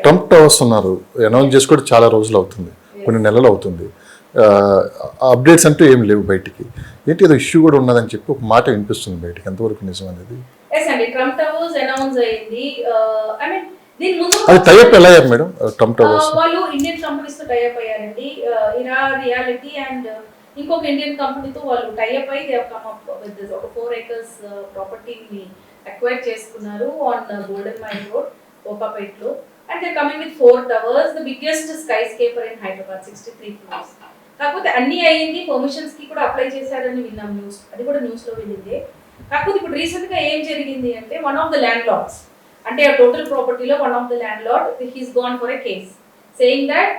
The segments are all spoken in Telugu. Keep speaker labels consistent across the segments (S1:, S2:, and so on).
S1: ట్రంప్ టవర్స్ ఉన్నారు, అనౌన్స్ చేసి కూడా చాలా రోజులు అవుతుంది, కొన్ని నెలలు అవుతుంది. అప్డేట్స్ అంటూ ఏం లేవు బయటికి. ఏంటి ఏదో ఇష్యూ కూడా ఉన్నదని చెప్పి ఒక మాట వినిపిస్తుంది బయటికి, ఎంతవరకు నిజం అనేది?
S2: ట్రంప్ టవర్స్ అనౌన్స్ అయ్యింది. దీని ముందు
S1: అది టైప్ ఎలా అయ్యారు మేడం ట్రంప్ టవర్స్?
S2: వాళ్ళు ఇండియన్ కంపెనీస్ తో టైప్ అయ్యారండి. ఇరా రియాలిటీ అండ్ ఇంకొక ఇండియన్ కంపెనీతో వాళ్ళు టైప్ అయ్యి they have come up with ఒక 4 acres ప్రాపర్టీని అక్వైర్ చేసుకున్నారు ఆన్ గోల్డెన్ మైన్ రోడ్ కోకాపేట్లో. And they coming with 4 towers, the biggest skyscraper in Hyderabad, 63 floors. కాకపోతే అన్ని అయ్యింది, పర్మిషన్స్ కి కూడా అప్లై చేశారని విన్నాం, న్యూస్ అది కూడా న్యూస్ లో వెళ్ళింది. కాకపోతే ఇప్పుడు రీసెంట్ గా ఏం జరిగింది అంటే one of the landlords, అంటే ఆ టోటల్ ప్రాపర్టీలో one of the landlord he's gone for a case saying that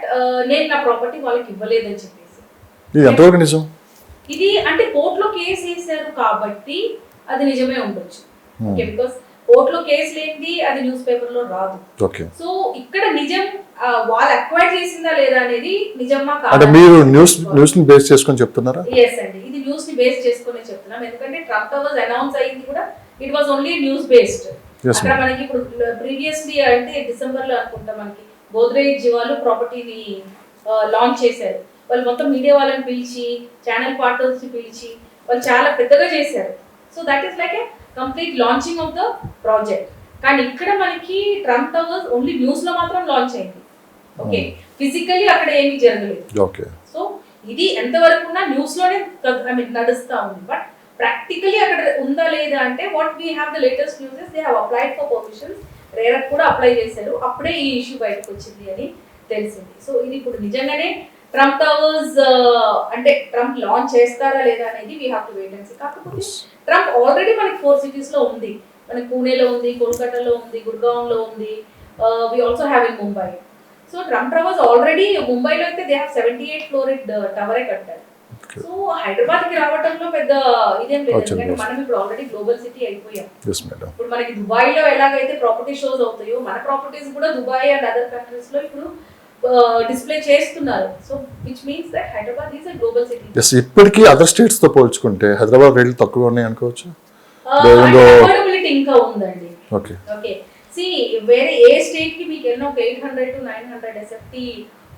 S2: నేను నా ప్రాపర్టీ వాళ్ళకి ఇవ్వలేదని చెప్పేసి.
S1: ఇది ఎంతవరకు నిజం?
S2: ఇది అంటే కోర్టులో కేసు వేశారు కాబట్టి అది నిజమే ఉండొచ్చు. ఓకే, బికాస్ కోర్టులో కేసు లేనిది అది న్యూస్ పేపర్ లో రాదు.
S1: ఓకే,
S2: సో ఇక్కడ నిజం వాళ్ళు అక్వైర్ చేసిందా లేదా అనేది నిజమా కాదా
S1: అంటే మీరు న్యూస్ ని బేస్ చేసుకొని చెప్తున్నారా?
S2: yes అండి, ఇది న్యూస్ ని బేస్ చేసుకునే చెప్తున్నాం. ఎందుకంటే ట్రంప్ టవర్స్ అనౌన్స్ అయ్యింది కూడా it was only news based. అక్కడ మనకి ఇప్పుడు ప్రీవియస్లీ అంటే డిసెంబర్ లో అనుకుంటా మనకి గోద్రేజ్ వాళ్ళు ప్రాపర్టీని లాంచ్ చేశారు. వాళ్ళు మొత్తం మీడియా వాళ్ళని పిలిచి, ఛానల్ పార్టనర్స్ ని పిలిచి వాళ్ళు చాలా పెద్దగా చేశారు. So that is like A complete launching of the project. కానీ ఇక్కడ మనకి ట్రంప్ టవర్స్ ఓన్లీ న్యూస్ లో మాత్రం లాంచ్ అయింది. ఓకే, ఫిజికల్లీ అక్కడ ఏమీ జరగలేదు.
S1: ఓకే,
S2: సో ఇది ఎంతవరకు న్యూస్ లోనే నడుస్తా ఉంది. బట్ ప్రాక్టికలీ అక్కడ ఉందా లేదా అంటే what we have the latest news they have applied for permissions, రేరకు కూడా అప్లై చేశారు, అప్పుడే ఈ ఇష్యూ బయటకు వచ్చింది అని తెలిసింది. సో ఇది ఇప్పుడు నిజంగానే ట్రంప్ టవర్స్ అంటే ట్రంప్ లాంచ్ చేస్తారా లేదా అనేది we have to wait and see. కాకపోతే ట్రంప్ ఆల్రెడీ మనకి 4 cities లో ఉంది, మనకి పూణేలో ఉంది, కోల్కతాలో ఉంది, గుర్గాంలో ఉంది, we also have in Mumbai. So Trump towers already ముంబైలో అయితే దే హ్యావ్ 78 floor టవరే కట్టారు. సో హైదరాబాద్ కి రావడంలో పెద్ద ఇదేం లేదు, ఎందుకంటే మనం ఇప్పుడు ఆల్రెడీ గ్లోబల్ సిటీ అయిపోయాం. ఇప్పుడు మనకి దుబాయ్ లో ఎలాగైతే ప్రాపర్టీ షోస్ అవుతాయో మన ప్రాపర్టీస్ కూడా దుబాయ్ అండ్ అదర్ కంట్రీస్ లో ఇప్పుడు డిస్ప్లే చేస్తున్నారు. So which means that Hyderabad is a global city.
S1: yes, ఇప్పటికీ అదర్ స్టేట్స్ తో పోల్చుకుంటే హైదరాబాద్ రేట్లు తక్కువ ఉన్నాయి అనుకోవచ్చు.
S2: అఫోర్డబిలిటీ ఇంకా ఉందండి.
S1: ఓకే,
S2: ఓకే, సి వేరే ఏ స్టేట్ కి మీకు ఎన్నో 800 to 900 SFT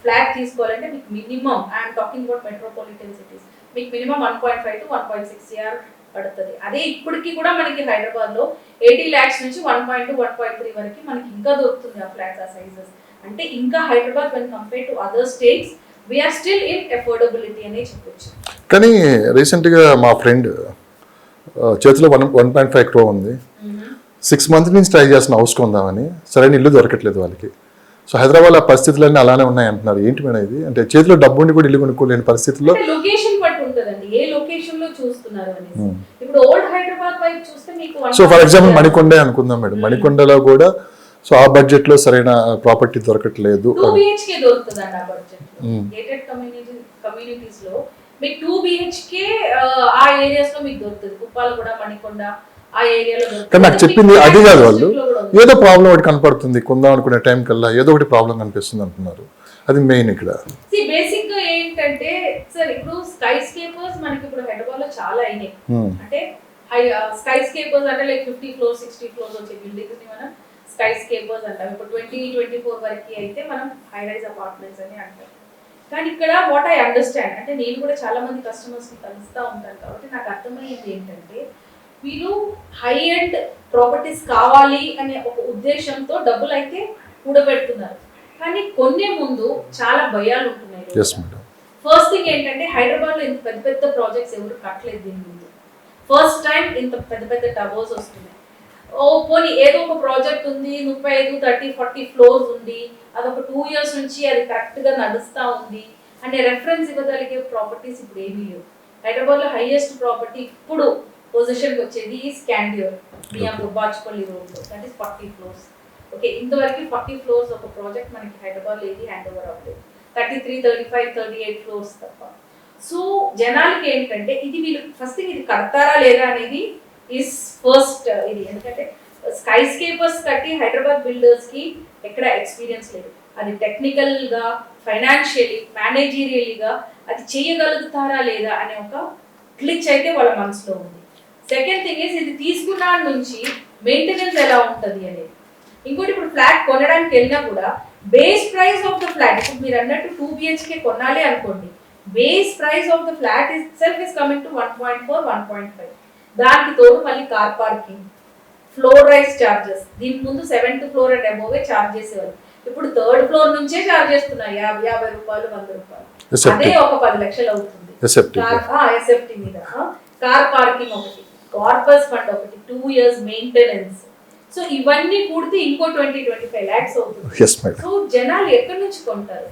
S2: ఫ్లాట్ తీసుకోవాలంటే మీకు minimum, I'm talking about metropolitan cities, మీకు మినిమం 1.5 to 1.6 CR పడుతుంది. అదే ఇప్పటికి కూడా మనకి హైదరాబాద్ లో 80 lakhs నుంచి 1.2 1.3 వరకు మనకి ఇంకా దొరుకుతుంది ఆ ఫ్లాట్స్, ఆ సైజెస్. అంటే ఇంకా Hyderabad when compare to other states we are still in affordability అనే చెప్పొచ్చు.
S1: కానీ రీసెంట్గా మా ఫ్రెండ్ చేతిలో 1.5 crore ఉంది, 6 months నుంచి ట్రై చేస్తున్న హౌస్ కొందామని, సరైన ఇల్లు దొరకట్లేదు వాళ్ళకి. సో హైదరాబాద్ ఆ పరిస్థితులన్నీ అలానే ఉన్నాయి అంటున్నారు. ఏంటి మేడం ఇది? అంటే చేతిలో డబ్బు ఉండి కూడా ఇల్లు కొనుక్కోలేని పరిస్థితుల్లో.
S2: లొకేషన్ బట్టి ఉంటదండి, ఏ లొకేషన్ లో చూస్తున్నారు అనేది. ఇప్పుడు ఓల్డ్ హైదరాబాద్ వైపు చూస్తే మీకు
S1: సో ఫర్ ఎగ్జాంపుల్ మణికొండే అనుకుందాం మేడం, మణికొండలో కూడా సో ఆ బడ్జెట్ లో సరైన ప్రాపర్టీ దొరకట్లేదు.
S2: 2 BHK దొరుకుతుందండి ఆ బడ్జెట్. గేటెడ్ కమ్యూనిటీస్ లో మీకు 2 BHK ఆ ఏరియాస్ లో మీకు దొరుకుతుంది. కుప్పాల కూడా, మణికొండ ఆ ఏరియాలో దొరుకుతుంది.
S1: కానీ నాకు చెప్పింది అది కాదు, వాళ్ళు ఏదో ప్రాబ్లం ఒకటి కనపడుతుంది, కొందాం అనుకునే టైం కల్లా ఏదో ఒకటి ప్రాబ్లం కనిపిస్తుంది అంటున్నారు. అది మెయిన్ ఇక్కడ.
S2: బేసిక్ గా ఏంటంటే సార్ ఇప్పుడు స్కై స్కేపర్స్ మనకి ఇప్పుడు హైదరాబాద్ లో చాలా అయినాయి. అంటే స్కై స్కేపర్స్ అంటే లైక్ 50 floors 60 floors వచ్చే బిల్డింగ్స్ ని మనం స్కై స్కేపర్స్ అంటాం. ఇప్పుడు 2024 వరకు అయితే మనం హై రైజ్ అపార్ట్మెంట్స్ అని అంటాం. కానీ ఇక్కడ వాట్ ఐ అండర్స్టాండ్ అంటే నేను కూడా చాలా మంది కస్టమర్స్ ని కలుస్తూ ఉంటాను కాబట్టి నాకు అర్థమయ్యేది ఏంటంటే వీళ్ళు హై ఎండ్ ప్రాపర్టీస్ కావాలి అనే ఒక ఉద్దేశంతో డబ్బులు అయితే కూడబెడుతున్నారు. కానీ కొనే ముందు చాలా భయాలు ఉంటున్నాయి. ఫస్ట్ థింగ్ ఏంటంటే హైదరాబాద్ లో ఇంత పెద్ద పెద్ద ప్రాజెక్ట్స్ ఎవరు కట్టలేదు దీని ముందు. ఫస్ట్ టైం ఇంత పెద్ద పెద్ద టవర్స్ వస్తున్నాయి. పోనీ ఏదో ఒక ప్రాజెక్ట్ ఉంది 35 30 40 floors ఉంది, అదొక 2 years నుంచి అది కరెక్ట్ గా నడుస్తా ఉంది అంటే రెఫరెన్స్ ఇవ్వగలిగే ప్రాపర్టీస్ ఇప్పుడు ఏమీ లేవు. హైదరాబాద్ లో హైయెస్ట్ ప్రాపర్టీ ఇప్పుడు పొజిషన్ కి వచ్చేది స్కాండియర్ మియాపూర్ బాచ్పల్లి రోడ్ లో, దట్ ఈస్ 40 floors. ఓకే, ఇంతవరకు 40 floors ఒక ప్రాజెక్ట్ మనకి హైదరాబాద్ లో ఏది హ్యాండ్ ఓవర్ అవ్వలేదు. 33 35 38 floors తప్ప. సో జనాలకి ఏంటంటే ఇది వీళ్ళు ఫస్ట్ ఇది కడతారా లేదా అనేది ఈస్ ఫస్ట్ ఇది. ఎందుకంటే స్కై స్కేపర్స్ కట్టి హైదరాబాద్ బిల్డర్స్ కి ఎక్కడ ఎక్స్పీరియన్స్ లేదు. అది టెక్నికల్ గా, ఫైనాన్షియలీ, మేనేజీరియల్గా అది చేయగలుగుతారా లేదా అనే ఒక క్లిచ్ అయితే వాళ్ళ మనసులో ఉంది. సెకండ్ థింగ్ ఇస్ ఇది తీసుకున్న నుంచి మెయింటెనెన్స్ ఎలా ఉంటుంది అనేది. ఇంకోటి ఇప్పుడు ఫ్లాట్ కొనడానికి వెళ్ళినా కూడా base price of the flat, ఇప్పుడు మీరు అన్నట్టు 2 BHK కొనాలి అనుకోండి, base price of the flat is self is coming to 1.4, 1.5. దానికి తోడు మళ్ళీ car parking, floor rise charges, దీని ముందు 7th floor and above charge చేసేవారు, ఇప్పుడు 3rd ఫ్లోర్ నుంచే చార్జ్ చేస్తున్నారు 50 రూపాయలు, 100 రూపాయలు. అదే ఒక 10 లక్షలు అవుతుంది ఎస్ఎఫ్టీ మీద. కార్ పార్కింగ్ ఒకటి, కార్పస్ ఫండ్ ఒకటి, 2 years మెయింటెనెన్స్. సో ఇవన్నీ కూడితే ఇంకో 20-25 lakhs అవుతుంది. సో జనాలు ఎక్కడి నుంచి కొంటారు?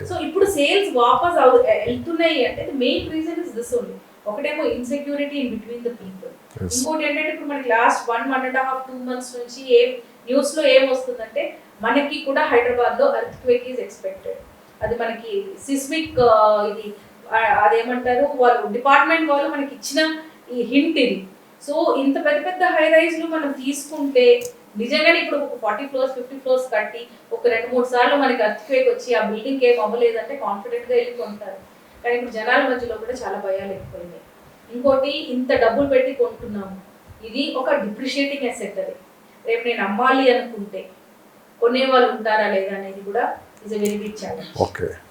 S2: సో ఇప్పుడు సేల్స్ వాపస్ వెళ్తున్నాయి అంటే main reason is this only. ఒకటేమో insecurity in between the people, ఇంకోటి ఏంటంటే ఇప్పుడు మనకి లాస్ట్ 1.5-2 months నుంచి న్యూస్ లో ఏం వస్తుందంటే మనకి కూడా హైదరాబాద్ లో ఎర్త్క్వేక్ ఈజ్ ఎక్స్పెక్టెడ్. అది మనకి సిస్మిక్ ఇది అదేమంటారు వాళ్ళు డిపార్ట్మెంట్ వాళ్ళు మనకి ఇచ్చిన ఈ హింట్ ఇది. సో ఇంత పెద్ద పెద్ద హై రైజ్లు మనం తీసుకుంటే నిజంగానే ఇప్పుడు ఒక 40 floors 50 floors కట్టి ఒక 2-3 సార్లు మనకి ఎర్త్క్వేక్ వచ్చి ఆ బిల్డింగ్ ఏం అవ్వలేదంటే కాన్ఫిడెంట్ గా వెళ్ళి కొంటారు. కానీ ఇప్పుడు జనాల మధ్యలో కూడా చాలా భయాలు ఎక్కువైనాయి. ఇంకోటి ఇంత డబ్బులు పెట్టి కొంటున్నాము, ఇది ఒక డిప్రిషియేటింగ్ అసెట్. అది రేపు నేను అమ్మాలి అనుకుంటే కొనే వాళ్ళు ఉంటారా లేదా అనేది కూడా is a very big challenge.
S1: Okay,